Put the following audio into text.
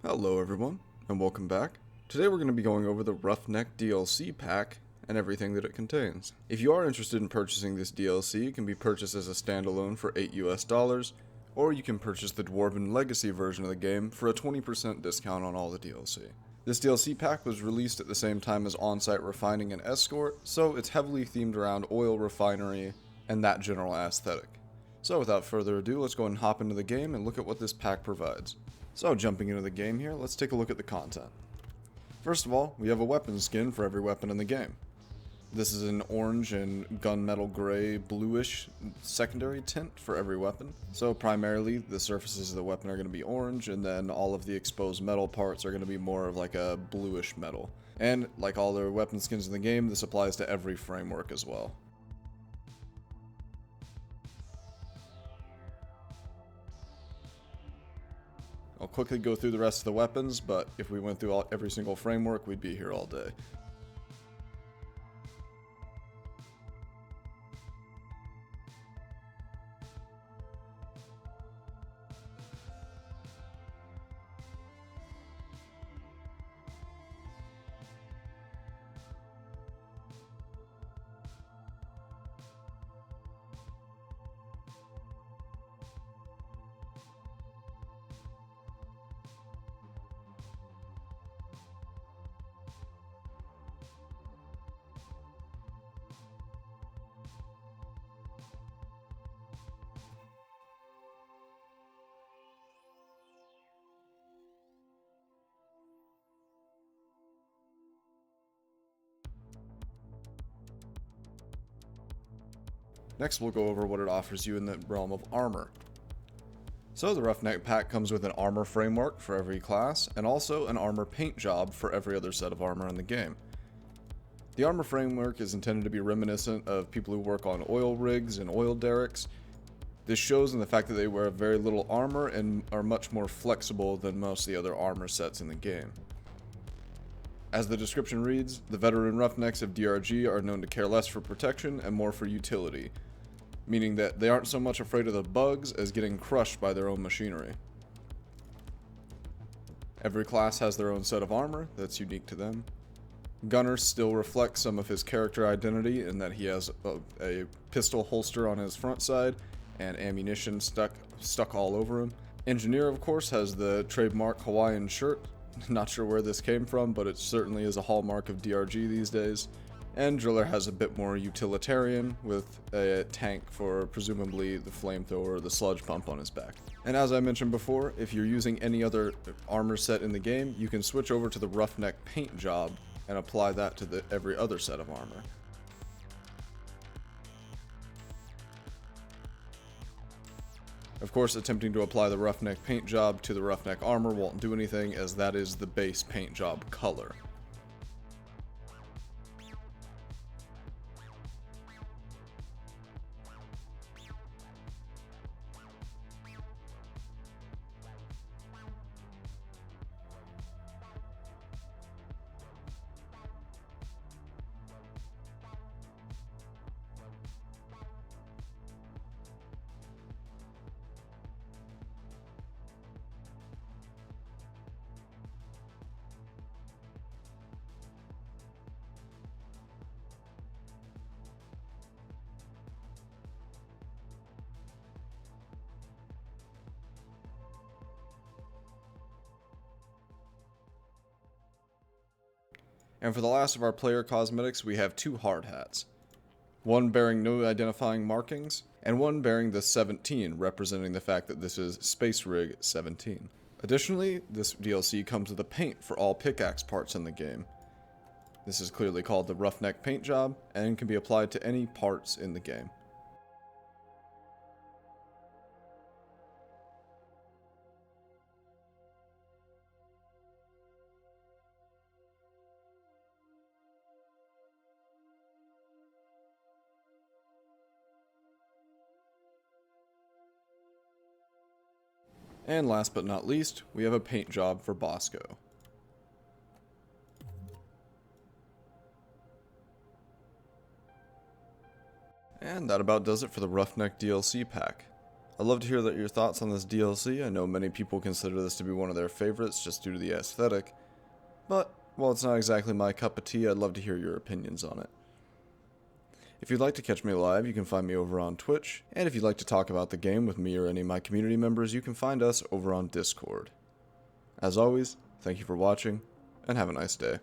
Hello everyone, and welcome back. Today we're going to be going over the Roughneck DLC pack and everything that it contains. If you are interested in purchasing this DLC, it can be purchased as a standalone for $8 US, or you can purchase the Dwarven Legacy version of the game for a 20% discount on all the DLC. This DLC pack was released at the same time as On-Site Refining and Escort, so it's heavily themed around oil refinery and that general aesthetic. So without further ado, let's go ahead and hop into the game and look at what this pack provides. So jumping into the game here, let's take a look at the content. First of all, we have a weapon skin for every weapon in the game. This is an orange and gunmetal gray bluish secondary tint for every weapon. So primarily the surfaces of the weapon are going to be orange, and then all of the exposed metal parts are going to be more of like a bluish metal. And like all the weapon skins in the game, this applies to every framework as well. I'll quickly go through the rest of the weapons, but if we went through every single framework, we'd be here all day. Next, we'll go over what it offers you in the realm of armor. So the Roughneck pack comes with an armor framework for every class, and also an armor paint job for every other set of armor in the game. The armor framework is intended to be reminiscent of people who work on oil rigs and oil derricks. This shows in the fact that they wear very little armor and are much more flexible than most of the other armor sets in the game. As the description reads, the veteran Roughnecks of DRG are known to care less for protection and more for utility, meaning that they aren't so much afraid of the bugs as getting crushed by their own machinery. Every class has their own set of armor that's unique to them. Gunner still reflects some of his character identity in that he has a pistol holster on his front side and ammunition stuck all over him. Engineer, of course, has the trademark Hawaiian shirt. Not sure where this came from, but it certainly is a hallmark of DRG these days. And Driller has a bit more utilitarian, with a tank for presumably the flamethrower or the sludge pump on his back. And as I mentioned before, if you're using any other armor set in the game, you can switch over to the Roughneck paint job and apply that to every other set of armor. Of course, attempting to apply the Roughneck paint job to the Roughneck armor won't do anything, as that is the base paint job color. And for the last of our player cosmetics, we have two hard hats. One bearing no identifying markings, and one bearing the 17, representing the fact that this is Space Rig 17. Additionally, this DLC comes with a paint for all pickaxe parts in the game. This is clearly called the Roughneck paint job, and can be applied to any parts in the game. And last but not least, we have a paint job for Bosco. And that about does it for the Roughneck DLC pack. I'd love to hear your thoughts on this DLC. I know many people consider this to be one of their favorites just due to the aesthetic, but while it's not exactly my cup of tea, I'd love to hear your opinions on it. If you'd like to catch me live, you can find me over on Twitch, and if you'd like to talk about the game with me or any of my community members, you can find us over on Discord. As always, thank you for watching, and have a nice day.